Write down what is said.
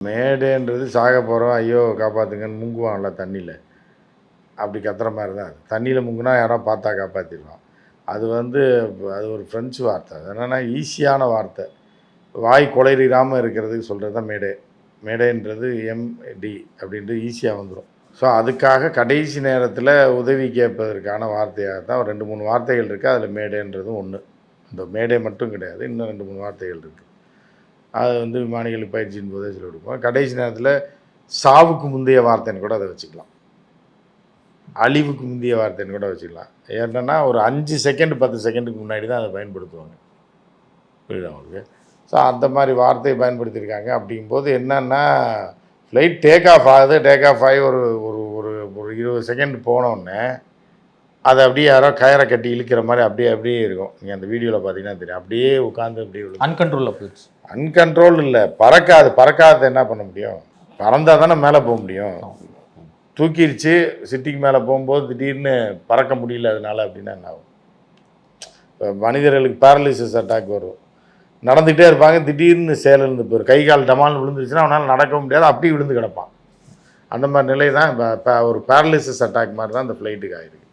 மேடேன்றது சாக போகிறோம் ஐயோ காப்பாற்றுங்கன்னு முங்குவான்ல தண்ணியில், அப்படி கத்துற மாதிரி தான் அது. தண்ணியில் முங்குனா யாரோ பார்த்தா காப்பாற்றிடுவான். அது அது ஒரு ஃப்ரெஞ்சு வார்த்தை. அது என்னென்னா ஈஸியான வார்த்தை. வாய் குளறிடாமல் இருக்கிறதுக்கு சொல்கிறது தான் மேடே. மேடேன்றது எம்டி அப்படின்றது ஈஸியாக வந்துடும். ஸோ அதுக்காக கடைசி நேரத்தில் உதவி கேட்பதற்கான வார்த்தையாக தான் 2-3 வார்த்தைகள் இருக்குது. அதில் மேடேன்றதும் ஒன்று. இந்த மேடே மட்டும் கிடையாது, இன்னும் 2-3 வார்த்தைகள் இருக்குது. அது விமானிகளுக்கு பயிற்சியின் போதே சொல்லி கொடுப்போம். கடைசி நேரத்தில் சாவுக்கு முந்தைய வார்த்தைன்னு கூட அதை வச்சுக்கலாம், அழிவுக்கு முந்தைய வார்த்தைன்னு கூட வச்சுக்கலாம். என்னென்னா ஒரு 5 செகண்ட் 10 செகண்டுக்கு முன்னாடி தான் அதை பயன்படுத்துவாங்க. புரியுது அவங்களுக்கு? ஸோ அந்த மாதிரி வார்த்தையை பயன்படுத்தியிருக்காங்க. அப்படிங்கும்போது என்னன்னா ஃப்ளைட் டேக் ஆஃப் ஆகுது, டேக் ஆஃப் ஆகி ஒரு ஒரு ஒரு ஒரு 20 செகண்ட் போனோடனே அதை அப்படியே யாரோ கயரை கட்டி இழுக்கிற மாதிரி அப்படியே இருக்கும். நீங்கள் அந்த வீடியோவில் பார்த்தீங்கன்னா தெரியும், அப்படியே உட்காந்து அப்படியே அன்கண்ட்ரோலில் போயிடுச்சு. அன்கண்ட்ரோல் இல்லை, பறக்காது என்ன பண்ண முடியும்? பறந்தால் தானே மேலே போக முடியும். தூக்கிடுச்சு, சிட்டிக்கு மேலே போகும்போது திடீர்னு பறக்க முடியல அதனால அப்படின்னா என்ன ஆகும்? இப்போ மனிதர்களுக்கு பேரலிசிஸ் அட்டாக் வரும், நடந்துகிட்டே இருப்பாங்க, திடீர்னு சேலந்து போயிடும், கை கால் டமால்னு விழுந்துருச்சுன்னா அவனால் நடக்க முடியாது, அப்படியே விழுந்து கிடப்பான். அந்த மாதிரி நிலை தான் இப்போ ஒரு பேரலிசிஸ் அட்டாக் மாதிரி தான் இந்த ஃப்ளைட்டுக்கு ஆகிருக்கு.